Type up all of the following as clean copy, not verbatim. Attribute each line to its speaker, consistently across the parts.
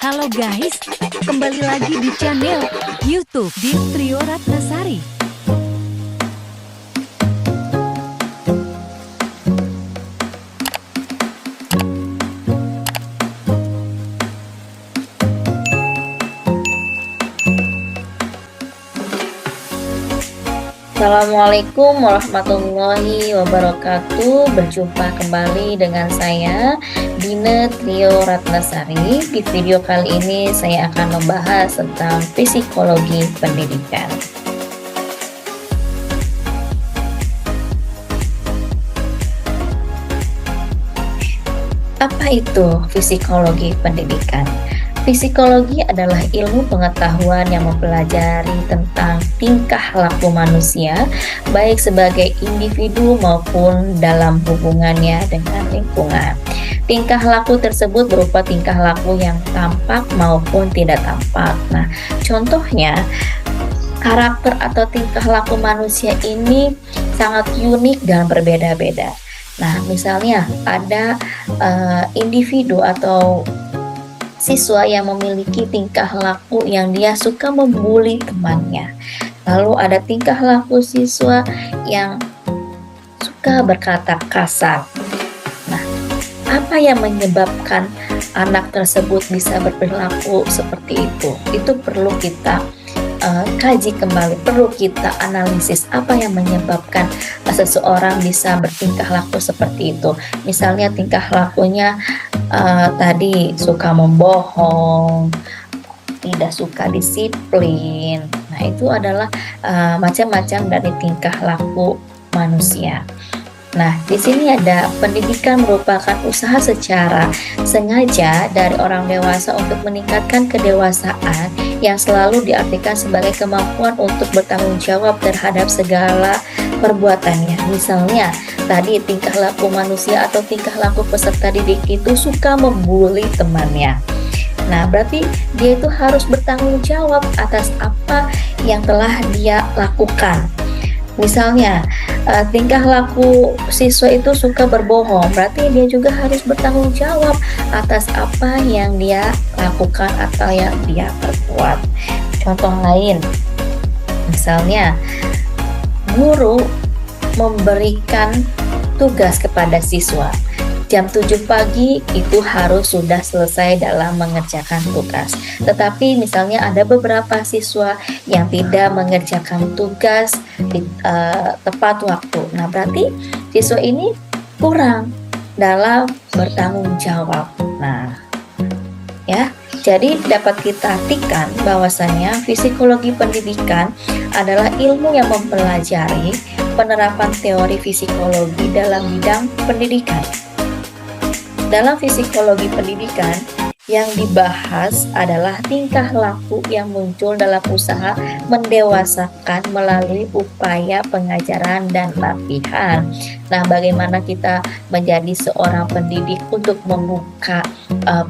Speaker 1: Halo guys, kembali lagi di channel YouTube di Trio Ratnasari.
Speaker 2: Assalamualaikum warahmatullahi wabarakatuh. Berjumpa kembali dengan saya Dina Trio Ratnasari. Di video kali ini saya akan membahas tentang psikologi pendidikan. Apa itu psikologi pendidikan? Psikologi adalah ilmu pengetahuan yang mempelajari tentang tingkah laku manusia, baik sebagai individu maupun dalam hubungannya dengan lingkungan. Tingkah laku tersebut berupa tingkah laku yang tampak maupun tidak tampak. Nah, contohnya, karakter atau tingkah laku manusia ini sangat unik dan berbeda-beda. Nah, misalnya ada individu atau siswa yang memiliki tingkah laku yang dia suka membuli temannya. Lalu ada tingkah laku siswa yang suka berkata kasar. Nah, apa yang menyebabkan anak tersebut bisa berperilaku seperti itu? Itu perlu kita kaji kembali, perlu kita analisis apa yang menyebabkan seseorang bisa bertingkah laku seperti itu. Misalnya tingkah lakunya tadi suka membohong, tidak suka disiplin. Nah, itu adalah macam-macam dari tingkah laku manusia. Nah, di sini ada pendidikan merupakan usaha secara sengaja dari orang dewasa untuk meningkatkan kedewasaan yang selalu diartikan sebagai kemampuan untuk bertanggung jawab terhadap segala perbuatannya. Misalnya, tadi tingkah laku manusia atau tingkah laku peserta didik itu suka membuli temannya. Nah, berarti dia itu harus bertanggung jawab atas apa yang telah dia lakukan. Misalnya, tingkah laku siswa itu suka berbohong, berarti dia juga harus bertanggung jawab atas apa yang dia lakukan atau yang dia perbuat. Contoh lain, misalnya guru memberikan tugas kepada siswa. Jam 7 pagi itu harus sudah selesai dalam mengerjakan tugas. Tetapi misalnya ada beberapa siswa yang tidak mengerjakan tugas di tepat waktu. Nah, berarti siswa ini kurang dalam bertanggung jawab. Nah, ya. Jadi dapat kita artikan bahwasannya psikologi pendidikan adalah ilmu yang mempelajari penerapan teori psikologi dalam bidang pendidikan. Dalam psikologi pendidikan, yang dibahas adalah tingkah laku yang muncul dalam usaha mendewasakan melalui upaya pengajaran dan latihan. Nah, bagaimana kita menjadi seorang pendidik untuk membuka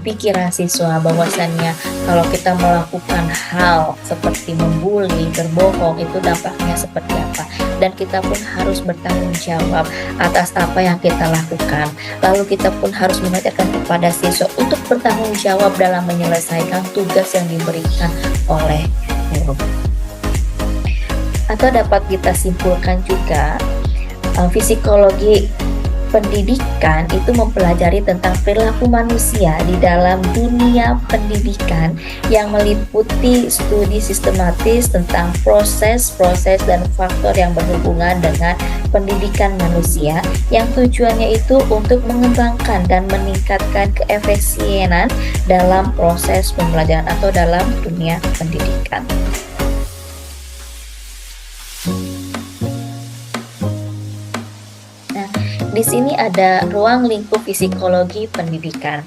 Speaker 2: pikiran siswa bahwasannya kalau kita melakukan hal seperti membuli, berbohong, itu dampaknya seperti apa, dan kita pun harus bertanggung jawab atas apa yang kita lakukan. Lalu kita pun harus mengajarkan kepada siswa untuk bertanggung jawab dalam menyelesaikan tugas yang diberikan oleh guru. Atau dapat kita simpulkan juga, psikologi pendidikan itu mempelajari tentang perilaku manusia di dalam dunia pendidikan yang meliputi studi sistematis tentang proses-proses dan faktor yang berhubungan dengan pendidikan manusia yang tujuannya itu untuk mengembangkan dan meningkatkan keefisienan dalam proses pembelajaran atau dalam dunia pendidikan. Di sini ada ruang lingkup psikologi pendidikan.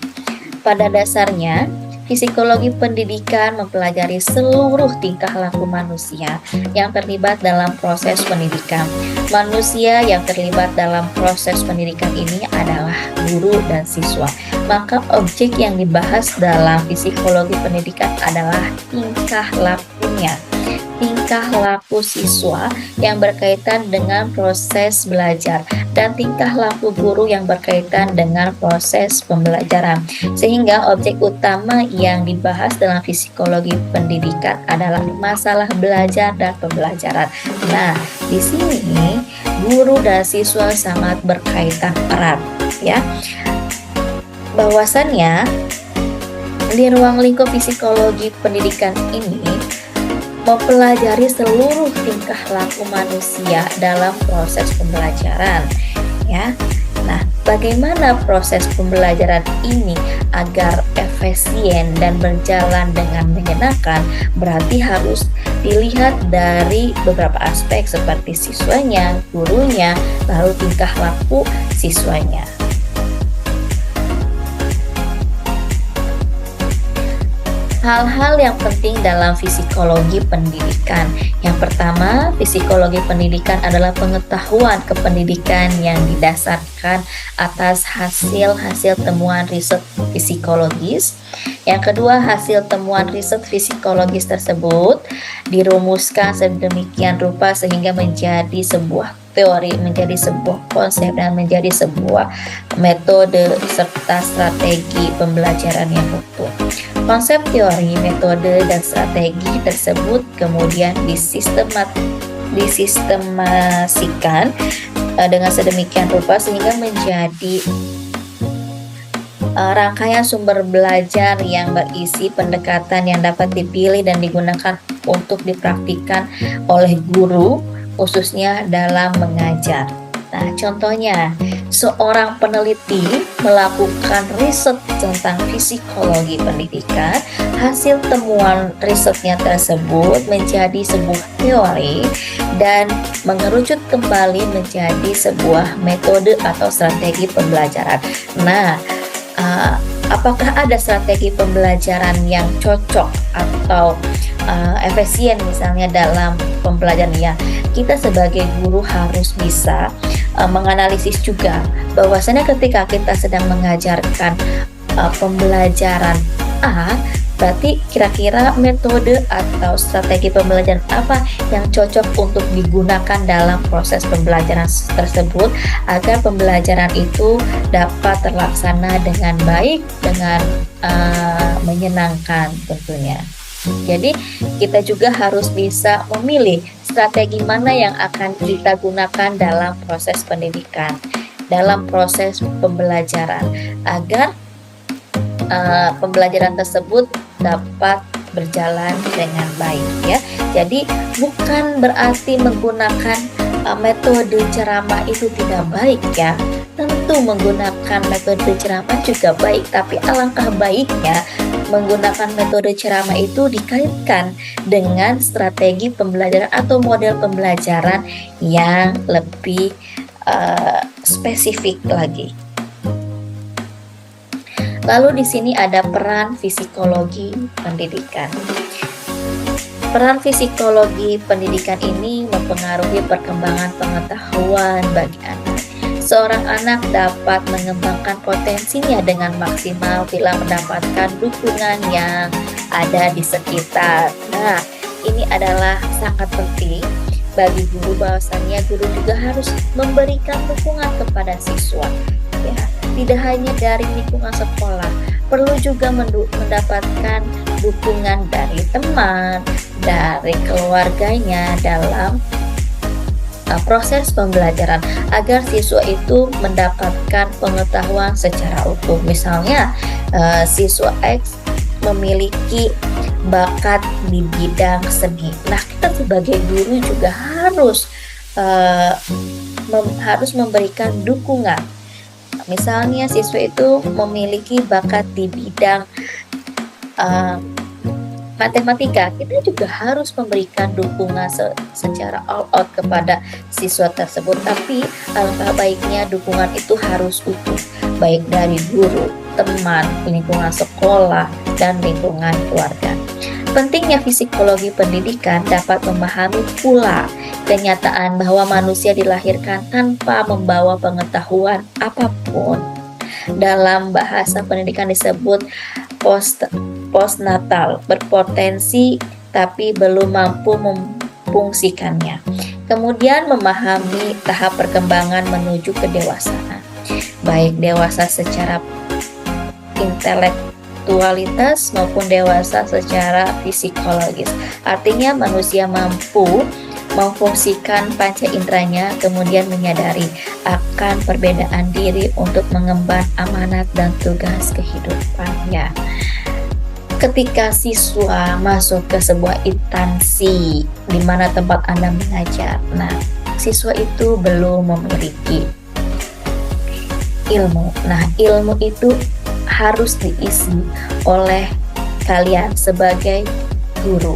Speaker 2: Pada dasarnya, psikologi pendidikan mempelajari seluruh tingkah laku manusia yang terlibat dalam proses pendidikan. Manusia yang terlibat dalam proses pendidikan ini adalah guru dan siswa. Maka objek yang dibahas dalam psikologi pendidikan adalah tingkah lakunya. tingkah laku siswa yang berkaitan dengan proses belajar, dan tingkah laku guru yang berkaitan dengan proses pembelajaran. Sehingga objek utama yang dibahas dalam psikologi pendidikan adalah masalah belajar dan pembelajaran. Nah, di sini guru dan siswa sangat berkaitan erat, ya. Bahwasannya di ruang lingkup psikologi pendidikan ini mempelajari seluruh tingkah laku manusia dalam proses pembelajaran, ya. Nah, bagaimana proses pembelajaran ini agar efisien dan berjalan dengan menyenangkan? Berarti harus dilihat dari beberapa aspek seperti siswanya, gurunya, lalu tingkah laku siswanya. Hal-hal yang penting dalam psikologi pendidikan. Yang pertama, psikologi pendidikan adalah pengetahuan kependidikan yang didasarkan atas hasil-hasil temuan riset psikologis. Yang kedua, hasil temuan riset psikologis tersebut dirumuskan sedemikian rupa sehingga menjadi sebuah teori, menjadi sebuah konsep, dan menjadi sebuah metode serta strategi pembelajaran yang utuh. Konsep teori, metode, dan strategi tersebut kemudian disistemasikan dengan sedemikian rupa sehingga menjadi rangkaian sumber belajar yang berisi pendekatan yang dapat dipilih dan digunakan untuk dipraktikkan oleh guru, khususnya dalam mengajar. Nah, contohnya, seorang peneliti melakukan riset tentang psikologi pendidikan. Hasil temuan risetnya tersebut menjadi sebuah teori dan mengerucut kembali menjadi sebuah metode atau strategi pembelajaran. Nah, apakah ada strategi pembelajaran yang cocok atau efisien misalnya dalam pembelajaran? Ya, kita sebagai guru harus bisa menganalisis juga bahwasanya ketika kita sedang mengajarkan pembelajaran A, berarti kira-kira metode atau strategi pembelajaran apa yang cocok untuk digunakan dalam proses pembelajaran tersebut agar pembelajaran itu dapat terlaksana dengan baik, dengan menyenangkan tentunya. Jadi kita juga harus bisa memilih strategi mana yang akan kita gunakan dalam proses pendidikan, dalam proses pembelajaran, agar pembelajaran tersebut dapat berjalan dengan baik, ya. Jadi bukan berarti menggunakan metode ceramah itu tidak baik, ya. Tentu menggunakan metode ceramah juga baik, tapi alangkah baiknya menggunakan metode ceramah itu dikaitkan dengan strategi pembelajaran atau model pembelajaran yang lebih spesifik lagi. Lalu di sini ada peran psikologi pendidikan. Peran psikologi pendidikan ini mempengaruhi perkembangan pengetahuan bagi anak. Seorang anak dapat mengembangkan potensinya dengan maksimal bila mendapatkan dukungan yang ada di sekitar. Nah, ini adalah sangat penting bagi guru, bahwasannya guru juga harus memberikan dukungan kepada siswa. Ya, tidak hanya dari lingkungan sekolah, perlu juga mendapatkan dukungan dari teman, dari keluarganya dalam proses pembelajaran agar siswa itu mendapatkan pengetahuan secara utuh. Misalnya siswa X memiliki bakat di bidang seni. Nah, kita sebagai guru juga harus memberikan dukungan. Misalnya siswa itu memiliki bakat di bidang matematika, kita juga harus memberikan dukungan secara all out kepada siswa tersebut. Tapi alangkah baiknya dukungan itu harus utuh, baik dari guru, teman, lingkungan sekolah, dan lingkungan keluarga. Pentingnya psikologi pendidikan dapat memahami pula kenyataan bahwa manusia dilahirkan tanpa membawa pengetahuan apapun. Dalam bahasa pendidikan disebut postnatal, berpotensi tapi belum mampu memfungsikannya. Kemudian memahami tahap perkembangan menuju kedewasaan, baik dewasa secara intelektualitas maupun dewasa secara psikologis. Artinya manusia mampu memfungsikan panca inderanya, kemudian menyadari akan perbedaan diri untuk mengemban amanat dan tugas kehidupannya. Ketika siswa masuk ke sebuah instansi di mana tempat Anda mengajar, nah, siswa itu belum memiliki ilmu. Nah, ilmu itu harus diisi oleh kalian sebagai guru.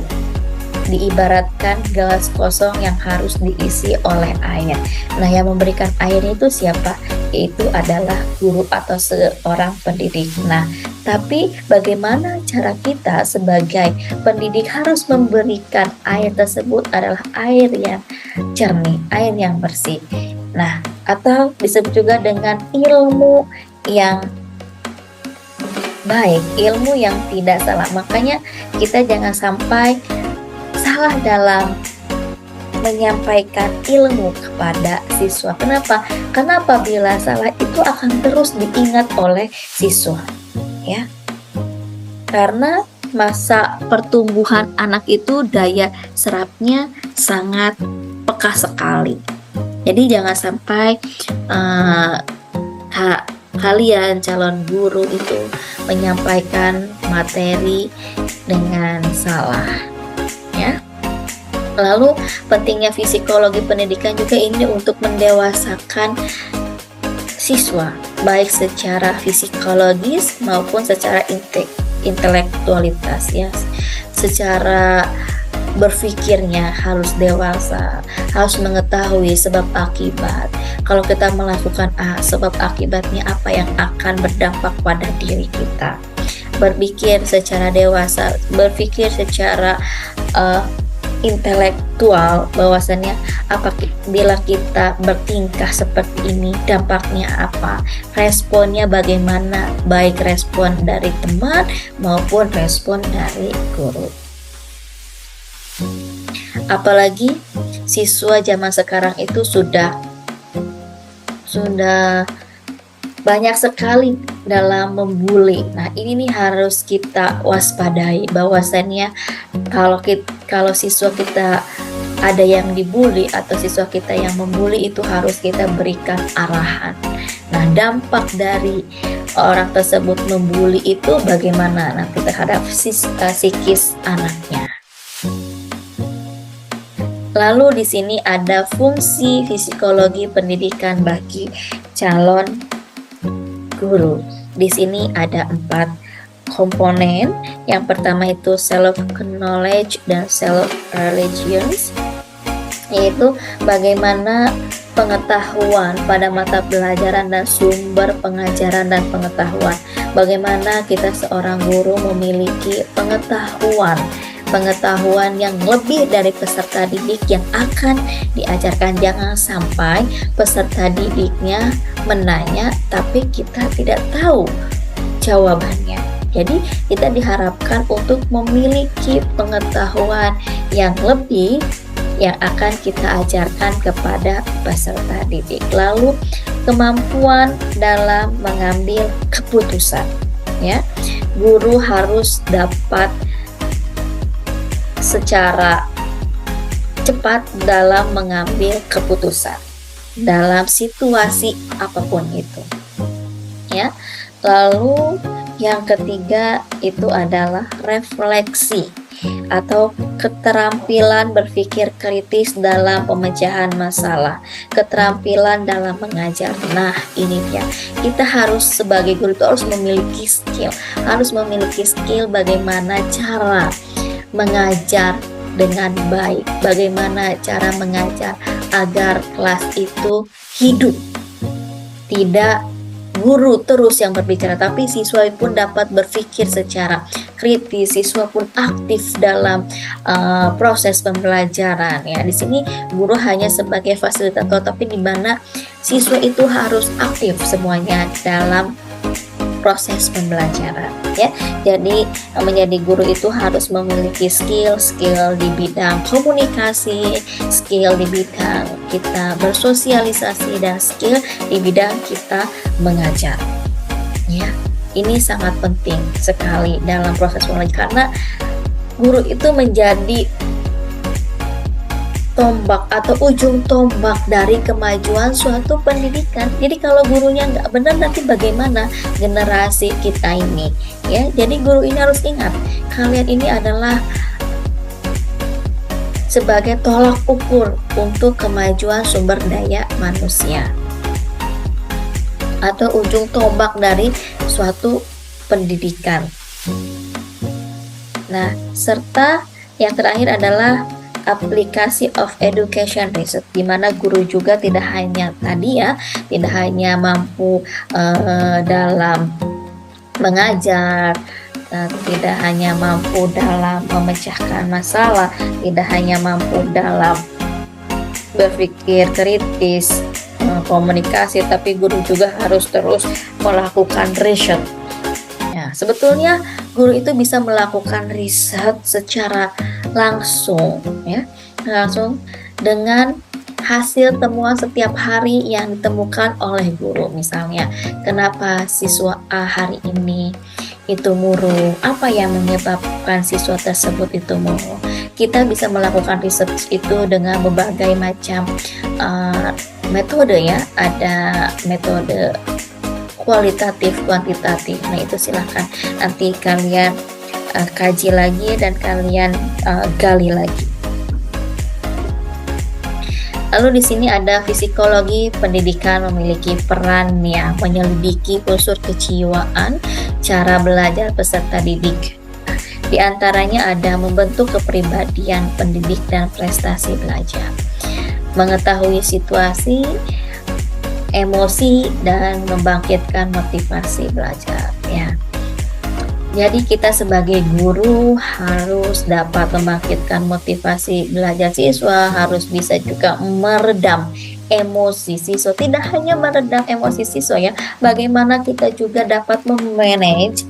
Speaker 2: Diibaratkan gelas kosong yang harus diisi oleh air. Nah, yang memberikan air itu siapa? Yaitu adalah guru atau seorang pendidik. Nah, tapi bagaimana cara kita sebagai pendidik harus memberikan air tersebut adalah air yang jernih, air yang bersih. Nah, atau disebut juga dengan ilmu yang baik, ilmu yang tidak salah. Makanya kita jangan sampai salah dalam menyampaikan ilmu kepada siswa. Kenapa? Karena apabila salah itu akan terus diingat oleh siswa, ya. Karena masa pertumbuhan anak itu daya serapnya sangat peka sekali. Jadi jangan sampai kalian calon guru itu menyampaikan materi dengan salah, ya. Lalu pentingnya psikologi pendidikan juga ini untuk mendewasakan siswa, baik secara psikologis maupun secara intelektualitas, ya. Secara berpikirnya harus dewasa, harus mengetahui sebab akibat. Kalau kita melakukan A, sebab akibatnya apa yang akan berdampak pada diri kita. Berpikir secara dewasa, berpikir secara intelektual, bahwasannya bila kita bertingkah seperti ini dampaknya apa, responnya bagaimana, baik respon dari teman maupun respon dari guru. Apalagi siswa zaman sekarang itu sudah banyak sekali dalam membuli. Nah, ini nih harus kita waspadai, bahwasannya kalau siswa kita ada yang dibully atau siswa kita yang membuli, itu harus kita berikan arahan. Nah, dampak dari orang tersebut membuli itu bagaimana nanti terhadap psikis anaknya. Lalu di sini ada fungsi psikologi pendidikan bagi calon guru. Di sini ada 4 komponen. Yang pertama itu self knowledge dan self religions, yaitu bagaimana pengetahuan pada mata pelajaran dan sumber pengajaran dan pengetahuan. Bagaimana kita seorang guru memiliki pengetahuan yang lebih dari peserta didik yang akan diajarkan. Jangan sampai peserta didiknya menanya tapi kita tidak tahu jawabannya. Jadi kita diharapkan untuk memiliki pengetahuan yang lebih yang akan kita ajarkan kepada peserta didik. Lalu kemampuan dalam mengambil keputusan, ya. Guru harus dapat secara cepat dalam mengambil keputusan dalam situasi apapun itu, ya. Lalu yang ketiga itu adalah refleksi atau keterampilan berpikir kritis dalam pemecahan masalah, keterampilan dalam mengajar. Nah, ini dia. Kita harus sebagai guru itu harus memiliki skill bagaimana cara mengajar dengan baik, bagaimana cara mengajar agar kelas itu hidup. Tidak guru terus yang berbicara, tapi siswa pun dapat berpikir secara kritis, siswa pun aktif dalam proses pembelajaran. Ya, di sini guru hanya sebagai fasilitator, tapi di mana siswa itu harus aktif semuanya dalam proses pembelajaran ya. Jadi menjadi guru itu harus memiliki skill di bidang komunikasi, skill di bidang kita bersosialisasi, dan skill di bidang kita mengajar ya. Ini sangat penting sekali dalam proses pembelajaran, karena guru itu menjadi tombak atau ujung tombak dari kemajuan suatu pendidikan. Jadi kalau gurunya nggak benar, nanti bagaimana generasi kita ini ya. Jadi guru ini harus ingat, kalian ini adalah sebagai tolak ukur untuk kemajuan sumber daya manusia atau ujung tombak dari suatu pendidikan. Nah, serta yang terakhir adalah aplikasi of education research, di mana guru juga tidak hanya tidak hanya mampu dalam mengajar, tidak hanya mampu dalam memecahkan masalah, tidak hanya mampu dalam berpikir kritis, komunikasi, tapi guru juga harus terus melakukan riset. Ya, sebetulnya guru itu bisa melakukan riset secara langsung dengan hasil temuan setiap hari yang ditemukan oleh guru. Misalnya, kenapa siswa A hari ini itu murung, apa yang menyebabkan siswa tersebut itu murung. Kita bisa melakukan riset itu dengan berbagai macam metode ya. Ada metode kualitatif, kuantitatif. Nah, itu silahkan nanti kalian kaji lagi dan kalian gali lagi. Lalu di sini ada psikologi pendidikan memiliki peran yang menyelidiki unsur kejiwaan, cara belajar peserta didik. Di antaranya ada membentuk kepribadian pendidik dan prestasi belajar, mengetahui situasi, emosi, dan membangkitkan motivasi belajar ya. Jadi kita sebagai guru harus dapat membangkitkan motivasi belajar siswa, harus bisa juga meredam emosi siswa. Tidak hanya meredam emosi siswa ya, bagaimana kita juga dapat memanage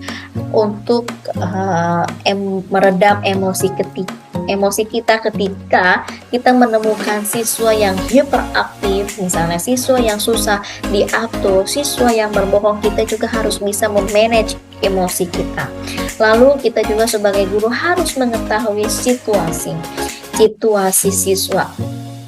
Speaker 2: untuk meredam emosi kita ketika kita menemukan siswa yang hiperaktif, misalnya siswa yang susah diatur, siswa yang berbohong. Kita juga harus bisa memanage emosi kita. Lalu kita juga sebagai guru harus mengetahui situasi siswa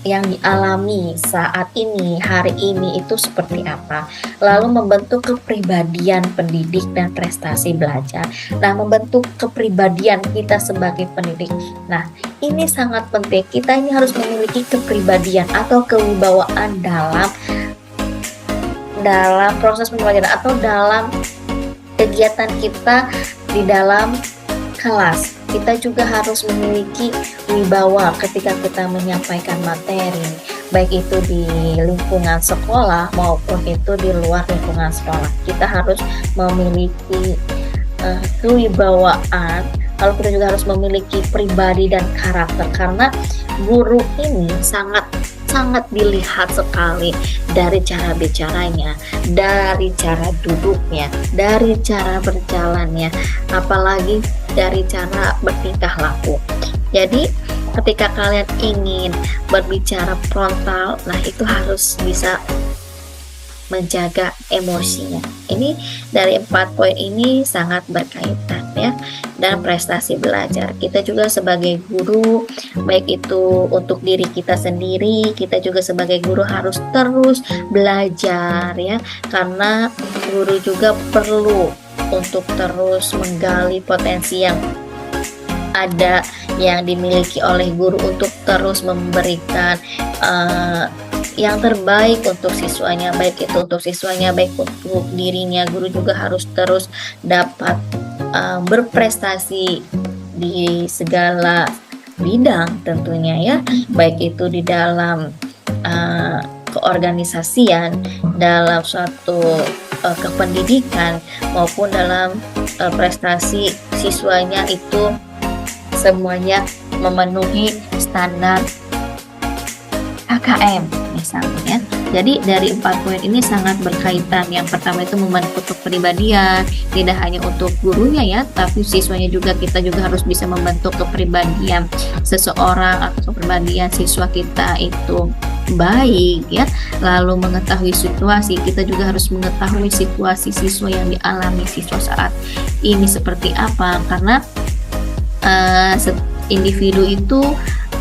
Speaker 2: yang dialami saat ini, hari ini itu seperti apa. Lalu membentuk kepribadian pendidik dan prestasi belajar. Nah, membentuk kepribadian kita sebagai pendidik. Nah, ini sangat penting. Kita ini harus memiliki kepribadian atau kewibawaan dalam proses pembelajaran atau dalam kegiatan kita di dalam kelas. Kita juga harus memiliki wibawa ketika kita menyampaikan materi, baik itu di lingkungan sekolah maupun itu di luar lingkungan sekolah. Kita harus memiliki kewibawaan, lalu kita juga harus memiliki pribadi dan karakter, karena guru ini sangat dilihat sekali dari cara bicaranya, dari cara duduknya, dari cara berjalannya, apalagi dari cara bertingkah laku. Jadi ketika kalian ingin berbicara frontal, nah itu harus bisa menjaga emosinya. Ini dari 4 poin ini sangat berkaitan ya. Dan prestasi belajar, kita juga sebagai guru, baik itu untuk diri kita sendiri, kita juga sebagai guru harus terus belajar ya, karena guru juga perlu untuk terus menggali potensi yang ada yang dimiliki oleh guru untuk terus memberikan yang terbaik untuk siswanya, baik itu untuk siswanya, baik untuk dirinya. Guru juga harus terus dapat berprestasi di segala bidang tentunya ya, baik itu di dalam keorganisasian, dalam suatu kependidikan, maupun dalam prestasi siswanya itu semuanya memenuhi standar KKM misalnya. Jadi dari 4 poin ini sangat berkaitan. Yang pertama itu membentuk kepribadian, tidak hanya untuk gurunya ya, tapi siswanya juga, kita juga harus bisa membentuk kepribadian seseorang atau kepribadian siswa kita itu baik ya. Lalu mengetahui situasi, kita juga harus mengetahui situasi siswa yang dialami siswa saat ini seperti apa, karena individu itu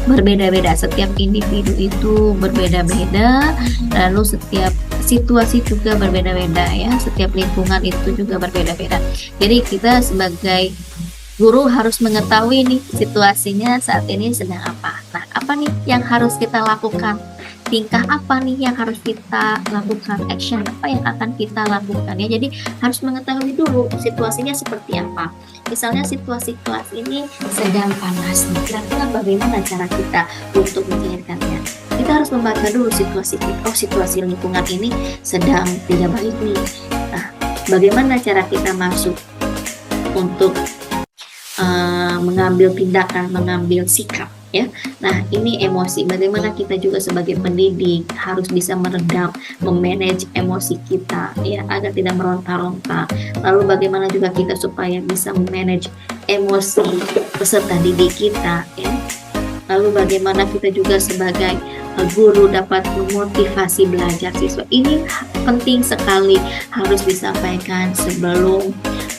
Speaker 2: berbeda-beda, setiap individu itu berbeda-beda, lalu setiap situasi juga berbeda-beda ya, setiap lingkungan itu juga berbeda-beda. Jadi kita sebagai guru harus mengetahui nih situasinya saat ini sedang apa. Nah, apa nih yang harus kita lakukan? Tingkah apa nih yang harus kita lakukan? Action apa yang akan kita lakukan ya? Jadi harus mengetahui dulu situasinya seperti apa. Misalnya situasi kelas ini sedang panas, kira-kira bagaimana cara kita untuk mencairkannya? Kita harus membaca dulu situasi kita. Oh, situasi lingkungan ini sedang tidak baik nih. Nah, bagaimana cara kita masuk untuk mengambil tindakan, mengambil sikap ya. Nah, ini emosi. Bagaimana kita juga sebagai pendidik harus bisa meredam, memanage emosi kita ya, agar tidak meronta-ronta. Lalu bagaimana juga kita supaya bisa memanage emosi peserta didik kita ya. Lalu bagaimana kita juga sebagai guru dapat memotivasi belajar siswa. Ini penting sekali, harus disampaikan sebelum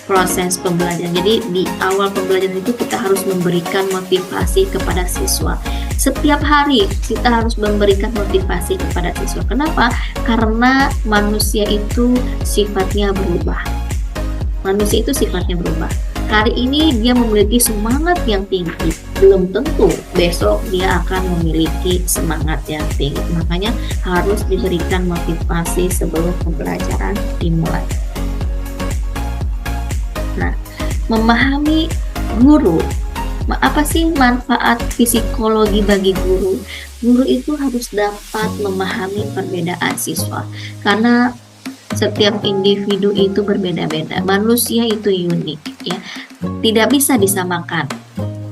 Speaker 2: proses pembelajaran. Jadi di awal pembelajaran itu kita harus memberikan motivasi kepada siswa. Setiap hari kita harus memberikan motivasi kepada siswa. Kenapa? Karena manusia itu sifatnya berubah. Manusia itu sifatnya berubah. Hari ini dia memiliki semangat yang tinggi, belum tentu besok dia akan memiliki semangat yang tinggi. Makanya harus diberikan motivasi sebelum pembelajaran dimulai. Nah, memahami guru, apa sih manfaat psikologi bagi guru? Guru itu harus dapat memahami perbedaan siswa, karena setiap individu itu berbeda-beda. Manusia itu unik ya, tidak bisa disamakan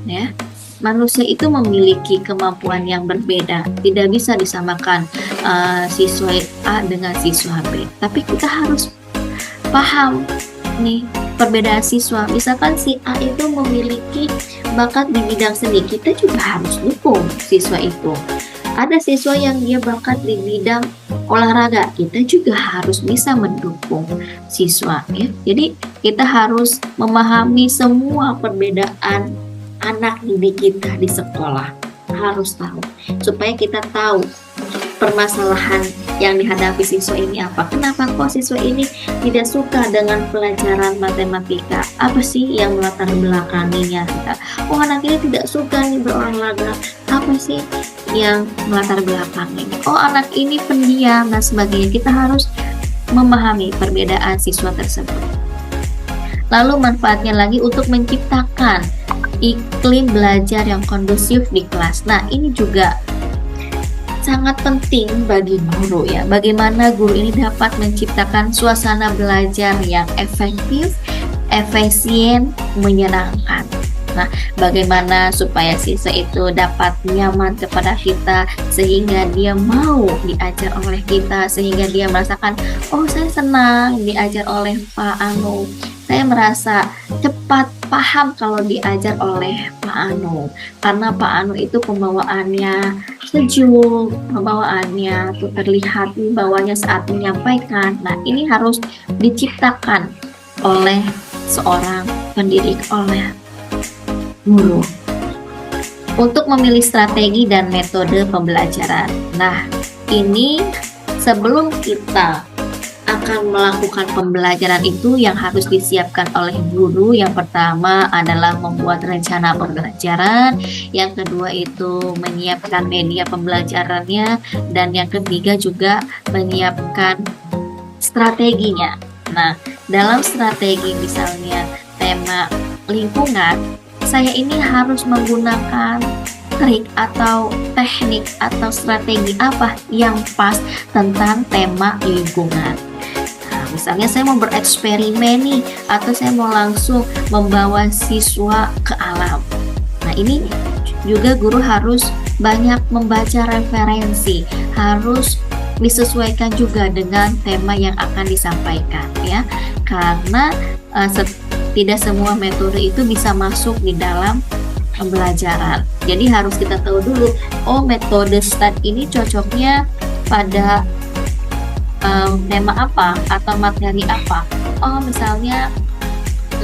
Speaker 2: ya. Manusia itu memiliki kemampuan yang berbeda, tidak bisa disamakan siswa A dengan siswa B. Tapi kita harus paham nih perbedaan siswa. Misalkan si A itu memiliki bakat di bidang seni, kita juga harus dukung siswa itu. Ada siswa yang dia bakat di bidang olahraga, kita juga harus bisa mendukung siswa ya. Jadi kita harus memahami semua perbedaan anak didik kita di sekolah, harus tahu supaya kita tahu permasalahan yang dihadapi siswa ini apa. Kenapa kok siswa ini tidak suka dengan pelajaran matematika? Apa sih yang melatar belakanginya? Oh, anak ini tidak suka nih berolahraga. Apa sih yang melatar belakangnya? Oh, anak ini pendiam dan sebagainya. Kita harus memahami perbedaan siswa tersebut. Lalu manfaatnya lagi untuk menciptakan iklim belajar yang kondusif di kelas. Nah, ini juga sangat penting bagi guru ya. Bagaimana guru ini dapat menciptakan suasana belajar yang efektif, efisien, menyenangkan. Nah, bagaimana supaya siswa itu dapat nyaman kepada kita, sehingga dia mau diajar oleh kita, sehingga dia merasakan, oh saya senang diajar oleh Pak Anu, saya merasa cepat paham kalau diajar oleh Pak Anu, karena Pak Anu itu pembawaannya sejuk, pembawaannya tuh terlihat wibawanya saat menyampaikan. Nah, ini harus diciptakan oleh seorang pendidik, oleh guru. Untuk memilih strategi dan metode pembelajaran. Nah, ini sebelum kita akan melakukan pembelajaran itu yang harus disiapkan oleh guru. Yang pertama adalah membuat rencana pembelajaran, yang kedua itu menyiapkan media pembelajarannya, dan yang ketiga juga menyiapkan strateginya. Nah, dalam strategi misalnya tema lingkungan, saya ini harus menggunakan trik atau teknik atau strategi apa yang pas tentang tema lingkungan. Misalnya saya mau bereksperimen nih, atau saya mau langsung membawa siswa ke alam. Nah, ini juga guru harus banyak membaca referensi, harus disesuaikan juga dengan tema yang akan disampaikan ya, karena tidak semua metode itu bisa masuk di dalam pembelajaran. Jadi harus kita tahu dulu, oh metode START ini cocoknya pada tema apa atau materi apa. Oh misalnya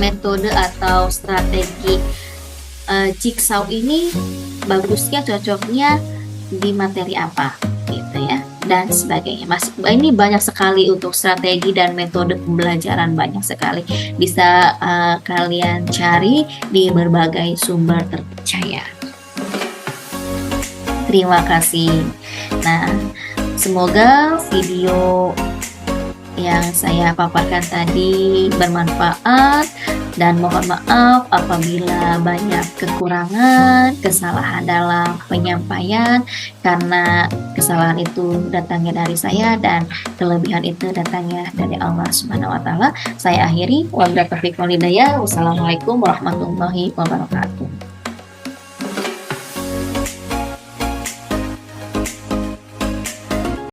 Speaker 2: metode atau strategi jigsaw ini bagusnya cocoknya di materi apa gitu ya, dan sebagainya. Ini banyak sekali untuk strategi dan metode pembelajaran, banyak sekali bisa kalian cari di berbagai sumber terpercaya. Terima kasih. Nah, semoga video yang saya paparkan tadi bermanfaat, dan mohon maaf apabila banyak kekurangan, kesalahan dalam penyampaian, karena kesalahan itu datangnya dari saya dan kelebihan itu datangnya dari Allah Subhanahu wa taala. Saya akhiri, wabillahi taufiq wal hidayah. Wassalamualaikum warahmatullahi wabarakatuh.